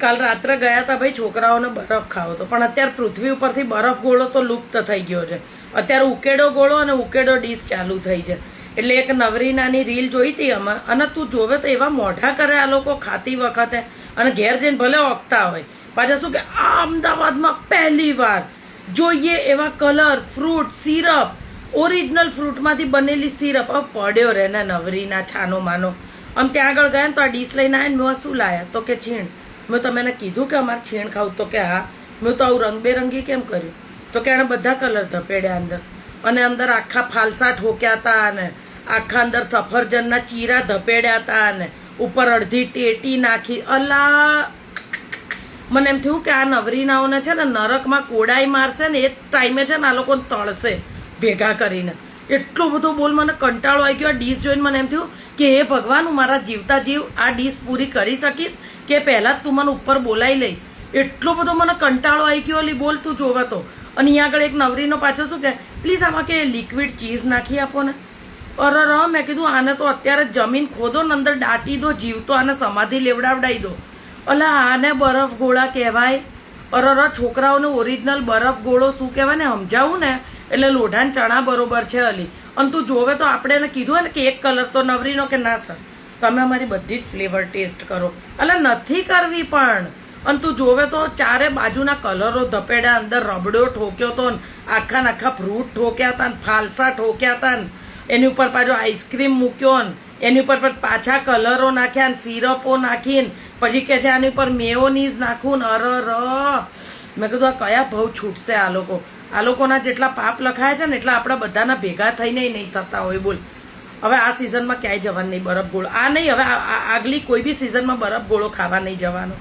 કાલ રાત્રે ગયા હતા ભાઈ છોકરાઓને બરફ ખાવો તો, પણ અત્યારે પૃથ્વી ઉપરથી બરફ ગોળો તો લુપ્ત થઈ ગયો છે. અત્યારે ઉકેડો ગોળો અને ઉકેડો ડીશ ચાલુ થઈ છે. એટલે એક નવરી નાની રીલ જોઈ હતી અમે, અને તું જોવે તો એવા મોઢા કરે આ લોકો ખાતી વખતે, અને ઘેર જઈને ભલે ઓગતા હોય. પાછા શું કે આ અમદાવાદમાં પહેલી વાર જોઈએ એવા કલર, ફ્રૂટ, સિરપ, ઓરિજિનલ ફ્રૂટમાંથી બનેલી સિરપ. હવે પડ્યો રે ને નવરીના છાનો માનો. આમ ત્યાં આગળ ગયા ને તો આ ડીશ લઈને આવ્યા ને મેં શું લાયા તો કે છીણ. મેં તમે એને કીધું કે અમારે છીણ ખાવું તો કે હા. મેં તો આવું રંગબેરંગી કેમ કર્યું તો કે એણે બધા કલર ધપેડ્યા અંદર, અને અંદર આખા ફાલસા ઠોક્યા હતા, અને આખા અંદર સફરજનના ચીરા ધપેડ્યા હતા, અને ઉપર અડધી ટેટી નાખી. અલા મને એમ થયું કે આ નવરીનાઓને છે ને નરકમાં કોડાઈ મારશે ને એ જ ટાઈમે છે ને આ લોકોને તળશે ભેગા કરીને. એટલો બધો બોલ મને કંટાળો આવી ગયો આ ડીશ જોઈને. મને એમ થયું કે હે ભગવાન, હું મારા જીવતા જીવ આ ડીશ પૂરી કરી શકીશ કે પહેલાં જ તું મને ઉપર બોલાવી લઈશ. એટલો બધો મને કંટાળો આવી ગયો. ઓલી બોલ તું જોવે તો. અને અહીંયા આગળ એક નવરીનો પાછો શું કે પ્લીઝ આમાં કે લિક્વિડ ચીઝ નાખી આપો ને. અરે મેં કીધું આને તો અત્યારે જમીન ખોદો ને અંદર દાટી દો, જીવતો આને સમાધિ લેવડાવડાવી દો. અલા આને બરફ ગોળા કહેવાય? અરે છોકરાઓને ઓરિજિનલ બરફ ગોળો શું કહેવાય ને સમજાવું ને એટલે લોઢાન ચણા બરોબર છે અલી. અને તું જોવે તો આપણે એને કીધું ને કે એક કલર તો નવરીનો કે ના સર તમે અમારી બધી જ ફ્લેવર ટેસ્ટ કરો. અલા નથી કરવી પણ. અને તું જોવે તો ચારે બાજુના કલરો ધપેડા, અંદર રબડો ઠોક્યો તો, આખા ફ્રૂટ ઠોક્યા હતા, ફાલસા ઠોક્યા હતા, એની ઉપર પાછો આઈસ્ક્રીમ મૂક્યો, ને એની ઉપર પાછા કલરો નાખ્યા, ને સિરપો નાખીને પછી કે છે આની ઉપર મેયોનીઝ નાખું ને. મેં કીધું આ કયા ભાવ છૂટશે આ લોકો? આ લોકોના જેટલા પાપ લખાયા છે ને એટલા આપણા બધાના ભેગા થઈને નહીં થતા હોય. બોલ હવે આ સિઝનમાં ક્યાંય જવાનું નહીં બરફ ગોળો. આ નહીં, હવે આગલી કોઈ બી સિઝનમાં બરફ ગોળો ખાવા નહીં જવાનો.